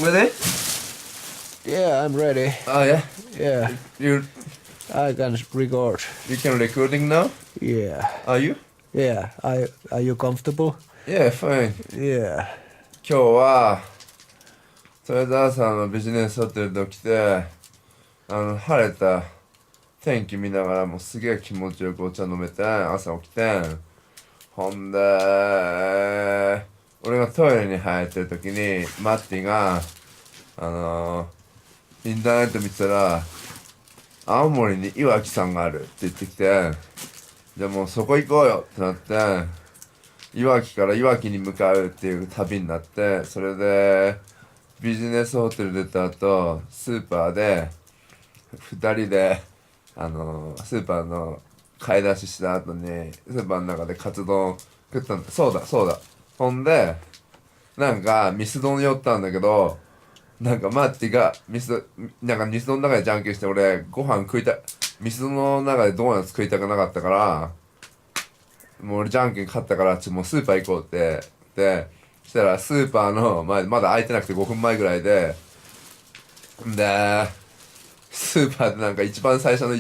Ready? Yeah, I'm ready. Oh yeah. Yeah, You I can record. can recording now? Yeah, Are you? yeah. Are you comfortable? Yeah, fine. Yeah. 今日は豊田朝のビジネスホテルで起きて、晴れた天気見ながらもうすげえ気持ちよくお茶飲めて、朝起きて、ほんで俺がトイレに入ってる時にマッティがインターネット見てたら青森に岩木山があるって言ってきて、じゃあもうそこ行こうよってなって、いわきからいわきに向かうっていう旅になって、それでビジネスホテル出た後スーパーで2人でスーパーの買い出しした後にスーパーの中でカツ丼食ったんだ。そうだほんでなんかミスドン寄ったんだけど、なんかマッティがミスドンの中でじゃんけんして、俺ご飯食いたミスドンの中でドーナツ食いたくなかったから、もう俺じゃんけん勝ったからもうスーパー行こうってで、そしたらスーパーの前まだ開いてなくて5分前ぐらいでスーパーでなんか一番最前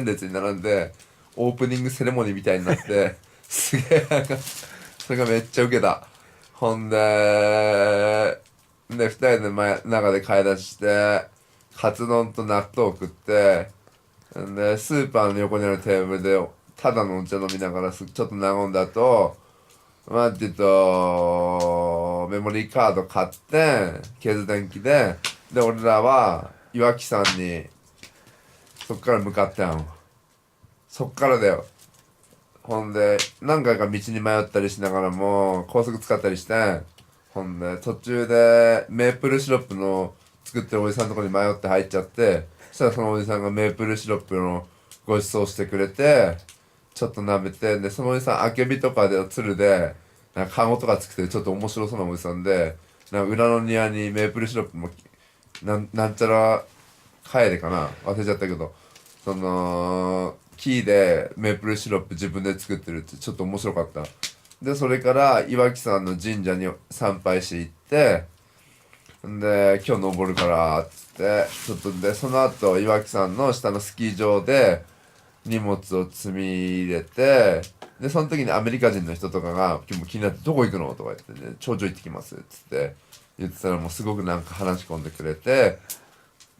列に並んでオープニングセレモニーみたいになってすげえなんかそれがめっちゃウケた。ほんで2人で中で買い出ししてカツ丼と納豆食って、でスーパーの横にあるテーブルでただのお茶飲みながらちょっと和んだ後マッティとメモリーカード買ってケーズ電気で俺らは岩木山にそっから向かったん。そっからだよ。ほんで何回か道に迷ったりしながらも高速使ったりして、ほんで途中でメープルシロップの作ってるおじさんのとこに迷って入っちゃって、そしたらそのおじさんがメープルシロップのご馳走してくれてちょっと舐めて、でそのおじさんあけびとかで鶴でなんかカゴとか作ってちょっと面白そうなおじさんで、なんか裏の庭にメープルシロップもなんちゃらカエデかな忘れちゃったけど、その木でメープルシロップ自分で作ってるってちょっと面白かった。でそれから岩木山の神社に参拝して行って、で今日登るからっつってちょっとでその後岩木山の下のスキー場で荷物を積み入れて、でその時にアメリカ人の人とかが今日も気になってどこ行くのとか言ってね、頂上行ってきますっつって言ってたらもうすごくなんか話し込んでくれて、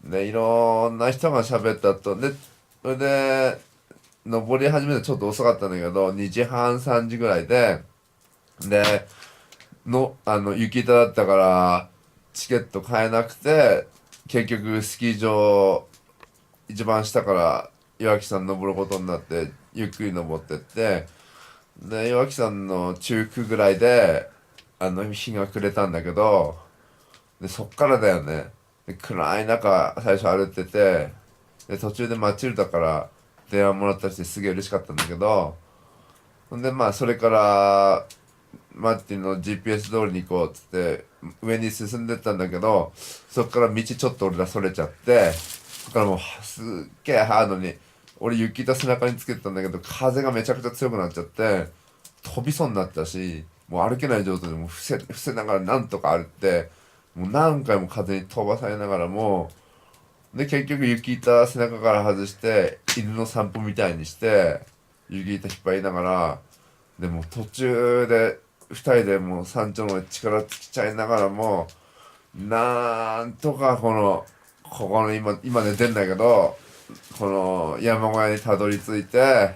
でいろんな人が喋った後でそれで登り始めてちょっと遅かったんだけど2時半3時ぐらいで雪板だったからチケット買えなくて結局スキー場一番下から岩木山登ることになってゆっくり登ってって、で岩木山の中腹ぐらいで日が暮れたんだけど、でそっからだよね。で暗い中最初歩いてて、で途中でマチルダから電話もらったりしてすげえ嬉しかったんだけど、ほんでまあそれからマッティの GPS 通りに行こうっつって上に進んでったんだけど、そっから道ちょっと俺らそれちゃって、そっからもうすっげえハードに俺雪板背中につけてたんだけど風がめちゃくちゃ強くなっちゃって飛びそうになったし、もう歩けない状態でもう伏せながらなんとか歩って、もう何回も風に飛ばされながらもで結局雪板背中から外して犬の散歩みたいにして雪板引っ張りながら、でも途中で2人でもう山頂の力尽きちゃいながらもなんとかここの今寝てんだけどこの山小屋にたどり着いて、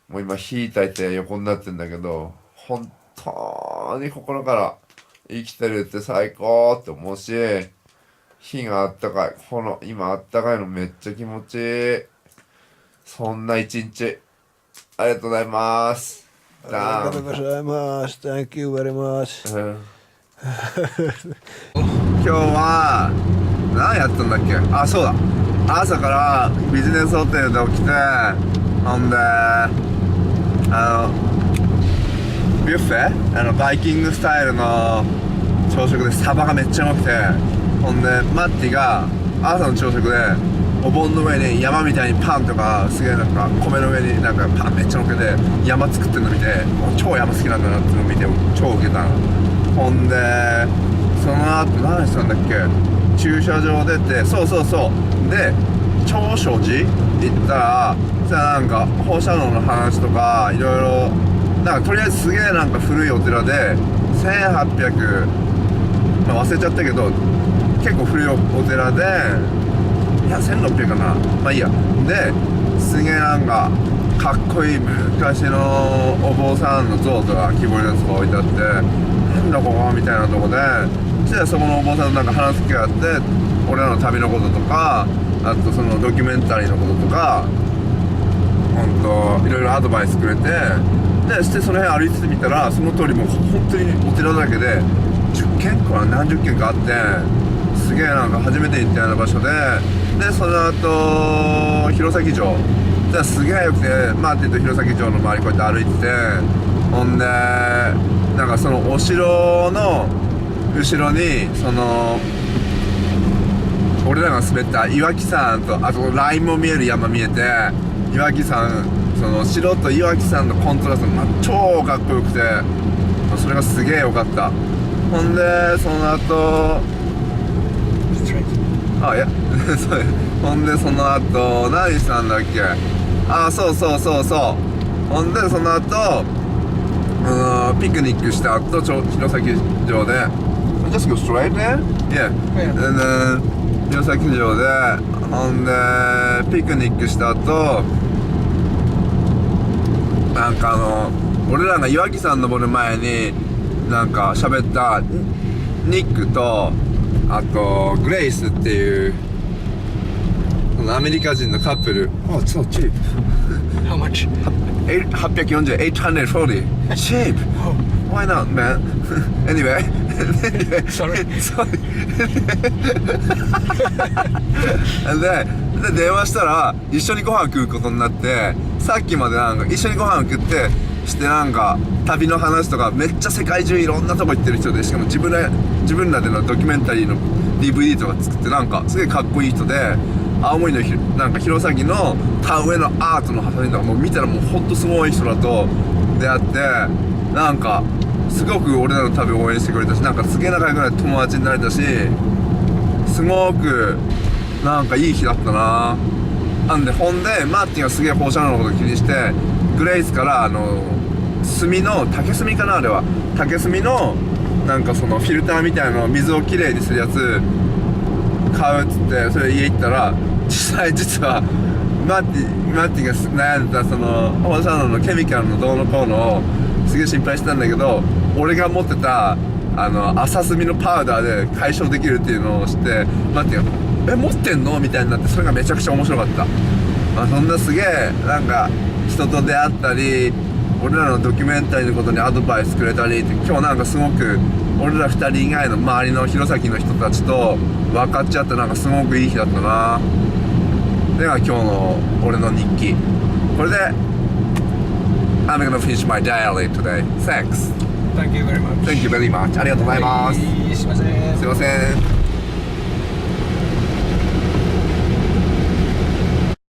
もう今火焚いて横になってんだけど、本当に心から生きてるって最高って思うし、火があったかい、今あったかいのめっちゃ気持ちいい。そんな一日ありがとうございます。ありがとうございます。Thank you very much. 今日は何やったんだっけ。あ、そうだ、朝からビジネスホテルで起きて、ほんでビュッフェバイキングスタイルの朝食でサバがめっちゃうまくて、ほんでマッティが朝の朝食でお盆の上に山みたいにパンとかすげえなんか米の上になんかパンめっちゃ乗っけて山作ってるの見て、超山好きなんだなっていうのを見て超ウケたの。ほんでそのーって何したんだっけ、駐車場出て、そうで長所寺行ったらさ、なんか放射能の話とかいろいろ、なんかとりあえずすげえなんか古いお寺で1800、まあ、忘れちゃったけど結構古いお寺で、いや1600かな、まあいいや。ですげえなんかかっこいい昔のお坊さんの像とか木彫りのやつが置いてあって、なんだここみたいなとこで、そこのお坊さんとなんか話す機会があって、俺らの旅のこととか、あとそのドキュメンタリーのこととか、いろいろアドバイスくれて、してその辺歩いてみたら、その通りもう本当にお寺だけで10軒か何十軒かあって、すげえなんか初めて行ったような場所で、その後弘前城すげえよくて、って言うと弘前城の周りこうやって歩いてて、ほんでなんかそのお城の後ろにその俺らが滑った岩木山と、あとラインも見える山見えて、岩木山、その城と岩木山のコントラスト、超かっこよくて、それがすげえ良かった。ほんでその後いやほんでその後何したんだっけ、そうほんでその後ピクニックした後弘前城で Just go straight there? Yeah. And then 弘前城で、ほんでピクニックした後、なんか俺らが岩木山登る前になんか喋ったニックと、あとグレイスっていうこのアメリカ人のカップル。Oh, it's so cheap. How much? 840, 840. Cheap. Oh. Why not, man? Anyway. Sorry. で電話したら一緒にご飯食うことになって、さっきまでなんか一緒にご飯食ってしてなんか旅の話とかめっちゃ世界中いろんなとこ行ってる人で、しかも自分らでのドキュメンタリーの DVD とか作ってなんかすげえかっこいい人で、青森のなんか弘前の田植えのアートのハサミとかもう見たらもうほんとすごい人らと出会って、なんかすごく俺らの旅を応援してくれたし、なんかすげえ仲良くなって友達になれたし、すごくなんかいい日だったな。なんでほんでマーティンがすげえ放射能のこと気にして、グレイスから炭の竹炭かな、あれは竹炭のなんかそのフィルターみたいなの水をきれいにするやつ買うっつって、それ家行ったら実はマーティンが悩んでたその放射能のケミカルのどうのこうのをすげえ心配してたんだけど、俺が持ってた麻炭のパウダーで解消できるっていうのを知って、マーティンが持ってんのみたいになって、それがめちゃくちゃ面白かった。そんなすげえなんか人と出会ったり、俺らのドキュメンタリーのことにアドバイスくれたりって、今日なんかすごく俺ら2人以外の周りの弘前の人たちと分かっちゃって、なんかすごくいい日だったな。では今日の俺の日記、これで I'm gonna finish my diary today. Thanks. Thank you very much. Thank you very much. ありがとうございます。すいません。すいません。